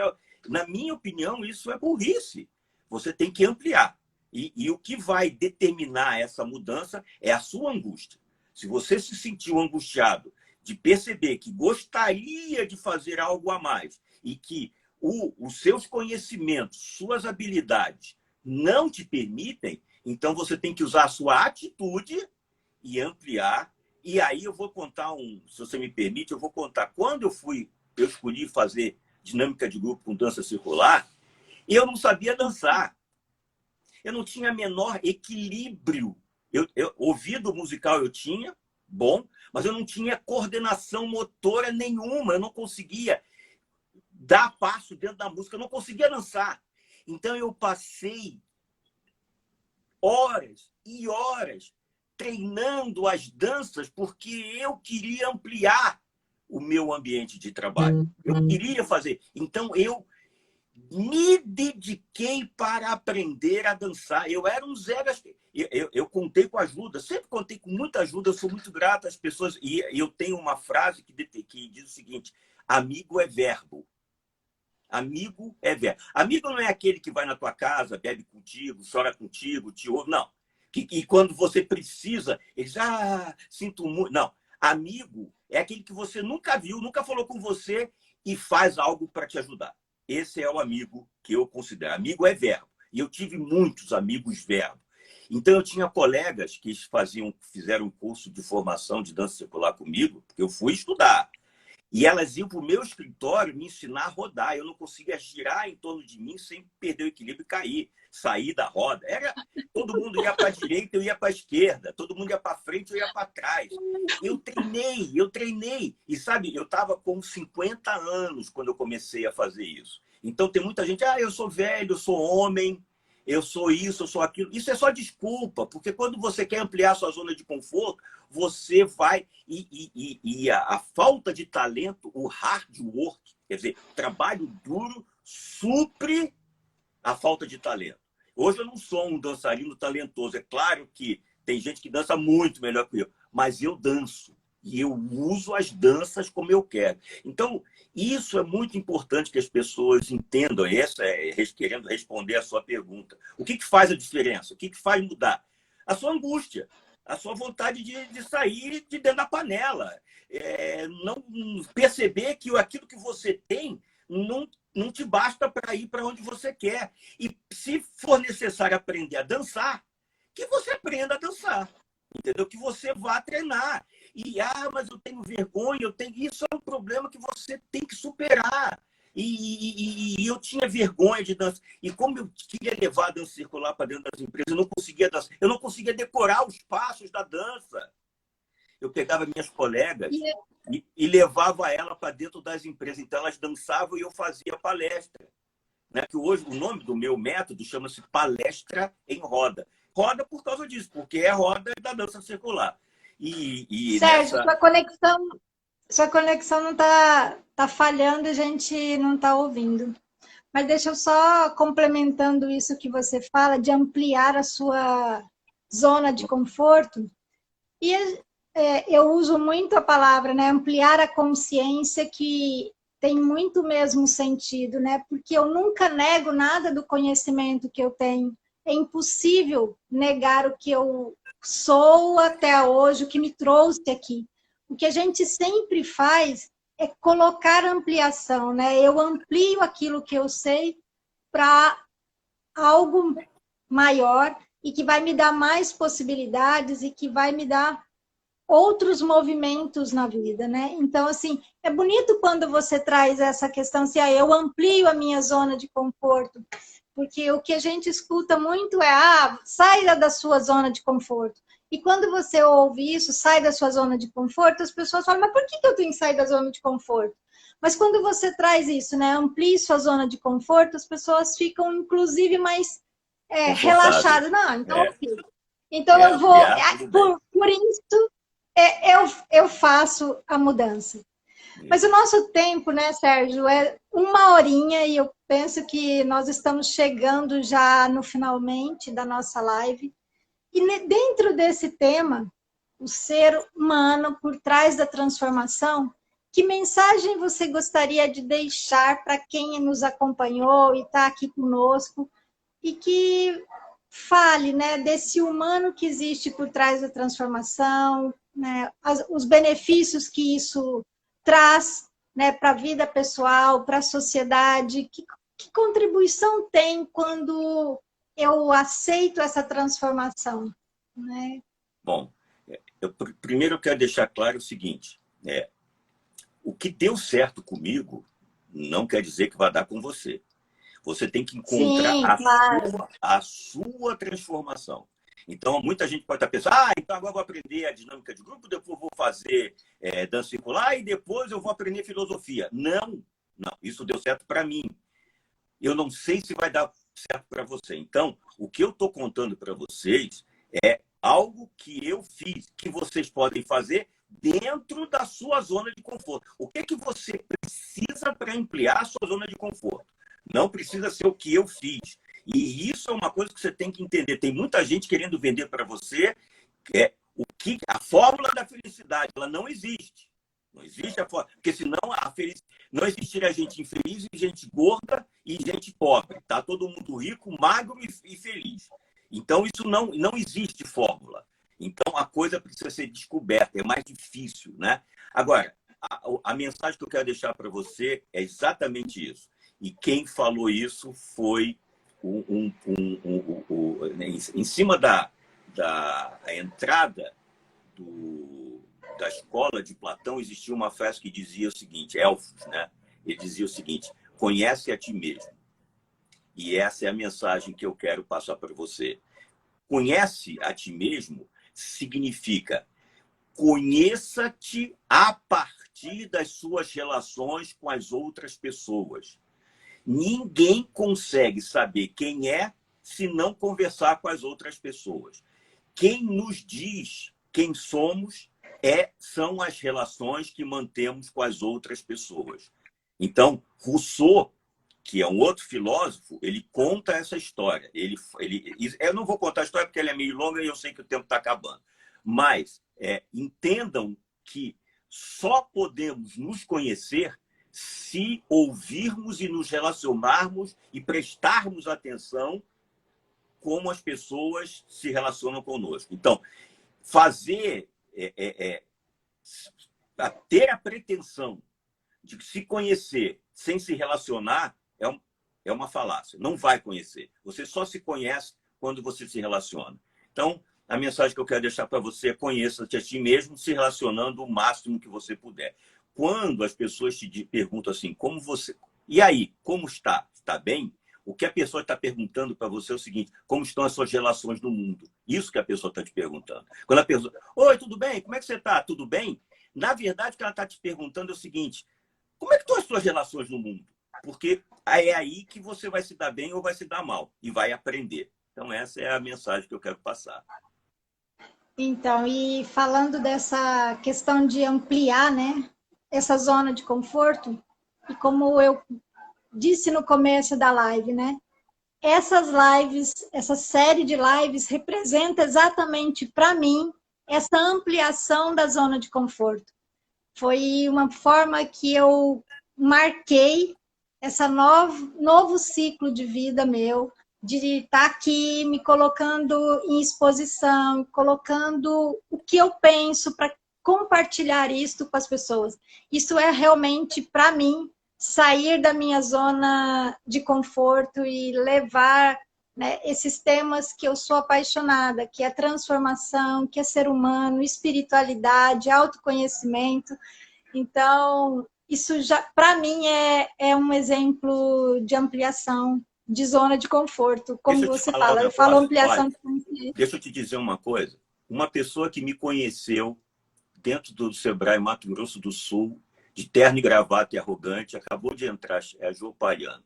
Na minha opinião, isso é burrice. Você tem que ampliar. E o que vai determinar essa mudança é a sua angústia. Se você se sentiu angustiado de perceber que gostaria de fazer algo a mais e que os seus conhecimentos, suas habilidades não te permitem, então você tem que usar a sua atitude e ampliar. E aí eu vou contar se você me permite, eu vou contar quando eu escolhi fazer dinâmica de grupo com dança circular, e eu não sabia dançar. Eu não tinha menor equilíbrio. Ouvido musical eu tinha, bom, mas eu não tinha coordenação motora nenhuma. Eu não conseguia dar passo dentro da música, eu não conseguia dançar. Então, eu passei horas e horas treinando as danças porque eu queria ampliar o meu ambiente de trabalho. Eu queria fazer. Então, eu me dediquei para aprender a dançar. Eu era um zero. Eu contei com ajuda, sempre contei com muita ajuda. Eu sou muito grato às pessoas. E eu tenho uma frase que diz o seguinte: amigo é verbo. Amigo é verbo. Amigo não é aquele que vai na tua casa, bebe contigo, chora contigo, te ouve. Não. E quando você precisa, eles, sinto muito. Não. Amigo é aquele que você nunca viu, nunca falou com você e faz algo para te ajudar. Esse é o amigo que eu considero. Amigo é verbo. E eu tive muitos amigos verbo. Então, eu tinha colegas que fizeram um curso de formação de dança circular comigo, porque eu fui estudar. E elas iam para o meu escritório me ensinar a rodar. Eu não conseguia girar em torno de mim sem perder o equilíbrio e cair, sair da roda. Todo mundo ia para a direita, eu ia para a esquerda. Todo mundo ia para frente, eu ia para trás. Eu treinei. E sabe, eu estava com 50 anos quando eu comecei a fazer isso. Então tem muita gente, eu sou velho, eu sou homem, eu sou isso, eu sou aquilo. Isso é só desculpa, porque quando você quer ampliar a sua zona de conforto, você vai... E a falta de talento, o hard work, quer dizer, trabalho duro, supre a falta de talento. Hoje eu não sou um dançarino talentoso. É claro que tem gente que dança muito melhor que eu, mas eu danço. E eu uso as danças como eu quero. Então, isso é muito importante que as pessoas entendam. Essa querendo responder a sua pergunta. O que faz a diferença? O que faz mudar? A sua angústia, a sua vontade de sair de dentro da panela. Não perceber que aquilo que você tem não te basta para ir para onde você quer. E se for necessário aprender a dançar, que você aprenda a dançar. Entendeu? Que você vá treinar. E, mas eu tenho vergonha, isso é um problema que você tem que superar. E eu tinha vergonha de dança. E como eu queria levar a dança circular para dentro das empresas, eu não conseguia dançar. Eu não conseguia decorar os passos da dança. Eu pegava minhas colegas e levava ela para dentro das empresas. Então, elas dançavam e eu fazia palestra. Né? Que hoje o nome do meu método chama-se Palestra em Roda. Roda por causa disso, porque é roda da dança circular. Sérgio, sua conexão não tá falhando, a gente não está ouvindo. Mas deixa eu só complementando isso que você fala, de ampliar a sua zona de conforto. E eu uso muito a palavra, né? Ampliar a consciência, que tem muito mesmo sentido, né? Porque eu nunca nego nada do conhecimento que eu tenho. É impossível negar o que eu sou até hoje, o que me trouxe aqui. O que a gente sempre faz é colocar ampliação, né? Eu amplio aquilo que eu sei para algo maior e que vai me dar mais possibilidades e que vai me dar outros movimentos na vida, né? Então, assim, é bonito quando você traz essa questão, assim, eu amplio a minha zona de conforto, porque o que a gente escuta muito é, saia da sua zona de conforto. E quando você ouve isso, sai da sua zona de conforto, as pessoas falam, mas por que eu tenho que sair da zona de conforto? Mas quando você traz isso, né, amplie sua zona de conforto, as pessoas ficam, inclusive, mais relaxadas. Não, então, então eu vou, por isso, eu faço a mudança. Mas o nosso tempo, né, Sérgio, é 1 horinha e eu penso que nós estamos chegando já no finalmente da nossa live. E dentro desse tema, o ser humano por trás da transformação, que mensagem você gostaria de deixar para quem nos acompanhou e está aqui conosco e que fale, né, desse humano que existe por trás da transformação, né, os benefícios que isso traz, né, para a vida pessoal, para a sociedade, que contribuição tem quando eu aceito essa transformação, né? Bom, primeiro eu quero deixar claro o seguinte, o que deu certo comigo não quer dizer que vai dar com você. Você tem que encontrar a sua transformação. Então, muita gente pode estar pensando, então agora eu vou aprender a dinâmica de grupo, depois vou fazer dança circular e depois eu vou aprender filosofia. Não, isso deu certo para mim. Eu não sei se vai dar certo para você. Então, o que eu estou contando para vocês é algo que eu fiz, que vocês podem fazer dentro da sua zona de conforto. O que você precisa para ampliar a sua zona de conforto? Não precisa ser o que eu fiz. E isso é uma coisa que você tem que entender. Tem muita gente querendo vender para você a fórmula da felicidade. Ela não existe. Não existe a fórmula. Porque senão não existiria gente infeliz, gente gorda e gente pobre. Tá todo mundo rico, magro e feliz. Então, isso não existe fórmula. Então, a coisa precisa ser descoberta. É mais difícil, né? Agora, a mensagem que eu quero deixar para você é exatamente isso. E quem falou isso foi em cima da entrada da escola de Platão, existia uma frase que dizia o seguinte, Elfos, né? Ele dizia o seguinte, conhece a ti mesmo. E essa é a mensagem que eu quero passar para você. Conhece a ti mesmo significa conheça-te a partir das suas relações com as outras pessoas. Ninguém consegue saber quem é se não conversar com as outras pessoas. Quem nos diz quem somos são as relações que mantemos com as outras pessoas. Então, Rousseau, que é um outro filósofo, ele conta essa história. Eu não vou contar a história porque ela é meio longa e eu sei que o tempo está acabando. Mas entendam que só podemos nos conhecer se ouvirmos e nos relacionarmos e prestarmos atenção como as pessoas se relacionam conosco. Então, ter a pretensão de se conhecer sem se relacionar é uma falácia. Não vai conhecer. Você só se conhece quando você se relaciona. Então, a mensagem que eu quero deixar para você é conheça-te a ti mesmo, se relacionando o máximo que você puder. Quando as pessoas te perguntam assim, como você... E aí, como está? Está bem? O que a pessoa está perguntando para você é o seguinte, como estão as suas relações no mundo? Isso que a pessoa está te perguntando. Quando a pessoa, oi, tudo bem? Como é que você está? Tudo bem? Na verdade, o que ela está te perguntando é o seguinte: como é que estão as suas relações no mundo? Porque é aí que você vai se dar bem ou vai se dar mal e vai aprender. Então, essa é a mensagem que eu quero passar. Então, e falando dessa questão de ampliar, né, essa zona de conforto, e como eu disse no começo da live, né, essas lives, essa série de lives representa exatamente para mim essa ampliação da zona de conforto. Foi uma forma que eu marquei esse novo ciclo de vida meu, de estar aqui me colocando em exposição, colocando o que eu penso para compartilhar isso com as pessoas. Isso é realmente, para mim, sair da minha zona de conforto e levar, né, esses temas que eu sou apaixonada, que é transformação, que é ser humano, espiritualidade, autoconhecimento. Então, isso já, para mim, é um exemplo de ampliação de zona de conforto, Deixa como eu te você falar um fala. Eu falo negócio. ampliação Olha, de consciência. deixa eu te dizer uma coisa. Uma pessoa que me conheceu dentro do Sebrae Mato Grosso do Sul, de terno e gravata e arrogante, acabou de entrar, é a Jo Paiano.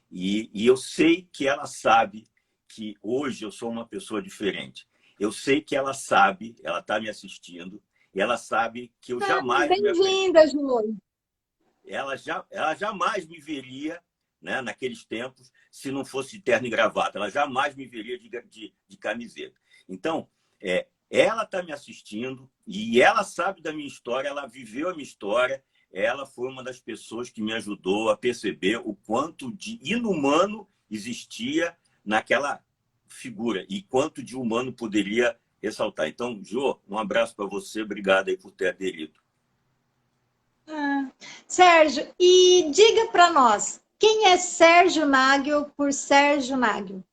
E eu sei que ela sabe que hoje eu sou uma pessoa diferente. Eu sei que ela sabe, ela está me assistindo, e ela sabe que eu jamais me Bem-vinda, Ju. ela jamais me veria, né, naqueles tempos, se não fosse de terno e gravata. Ela jamais me veria de camiseta. Então, ela está me assistindo e ela sabe da minha história, ela viveu a minha história. Ela foi uma das pessoas que me ajudou a perceber o quanto de inumano existia naquela figura e quanto de humano poderia ressaltar. Então, Jô, um abraço para você. Obrigado aí por ter aderido. Sérgio, e diga para nós, quem é Sérgio Nagel por Sérgio Nagel?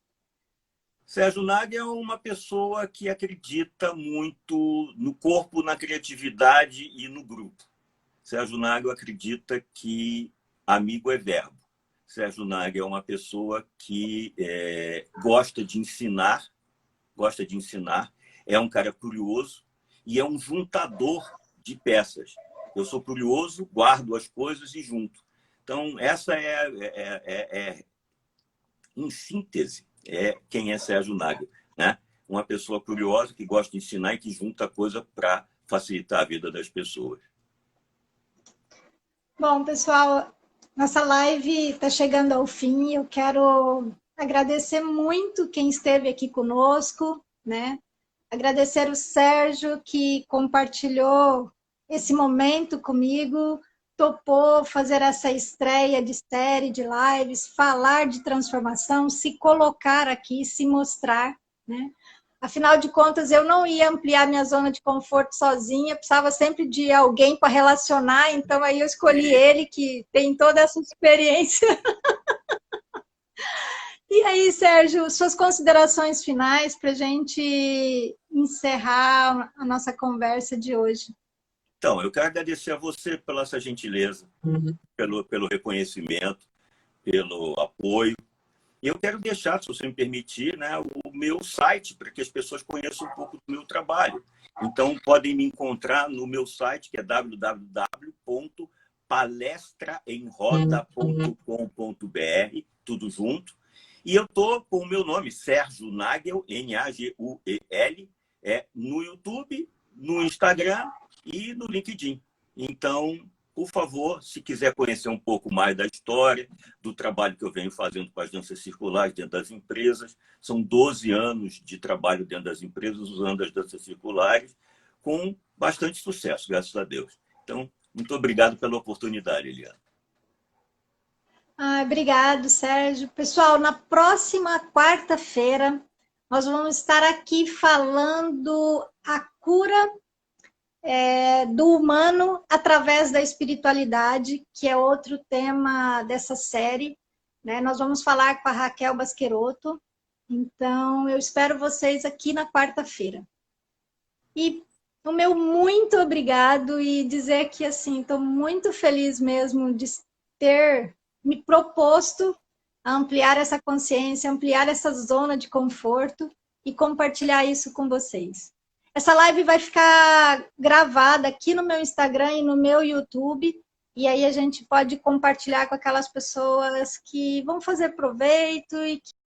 Sérgio Nagel é uma pessoa que acredita muito no corpo, na criatividade e no grupo. Sérgio Nagel acredita que amigo é verbo. Sérgio Nagel é uma pessoa que gosta de ensinar, é um cara curioso e é um juntador de peças. Eu sou curioso, guardo as coisas e junto. Então, essa em síntese, quem é Sérgio Nagel, né? Uma pessoa curiosa que gosta de ensinar e que junta coisa para facilitar a vida das pessoas. Bom, pessoal, nossa live está chegando ao fim. Eu quero agradecer muito quem esteve aqui conosco, né? Agradecer o Sérgio que compartilhou esse momento comigo, topou fazer essa estreia de série de lives, falar de transformação, se colocar aqui, se mostrar, né? Afinal de contas, eu não ia ampliar minha zona de conforto sozinha, precisava sempre de alguém para relacionar, então aí eu escolhi ele, que tem toda essa experiência. E aí, Sérgio, suas considerações finais para a gente encerrar a nossa conversa de hoje. Então, eu quero agradecer a você pela essa gentileza, pelo reconhecimento, pelo apoio. E eu quero deixar, se você me permitir, né, o meu site para que as pessoas conheçam um pouco do meu trabalho. Então, podem me encontrar no meu site, que é www.palestraemroda.com.br, tudo junto. E eu estou com o meu nome, Sérgio Nagel, Naguel, no YouTube, no Instagram e no LinkedIn. Então, por favor, se quiser conhecer um pouco mais da história, do trabalho que eu venho fazendo com as danças circulares dentro das empresas, são 12 anos de trabalho dentro das empresas usando as danças circulares, com bastante sucesso, graças a Deus. Então, muito obrigado pela oportunidade, Eliana. Obrigado, Sérgio. Pessoal, na próxima quarta-feira, nós vamos estar aqui falando a cura do humano através da espiritualidade, que é outro tema dessa série, né? Nós vamos falar com a Raquel Basqueroto. Então, eu espero vocês aqui na quarta-feira. E o meu muito obrigado e dizer que, assim, estou muito feliz mesmo de ter me proposto a ampliar essa consciência, ampliar essa zona de conforto e compartilhar isso com vocês. Essa live vai ficar gravada aqui no meu Instagram e no meu YouTube. E aí a gente pode compartilhar com aquelas pessoas que vão fazer proveito e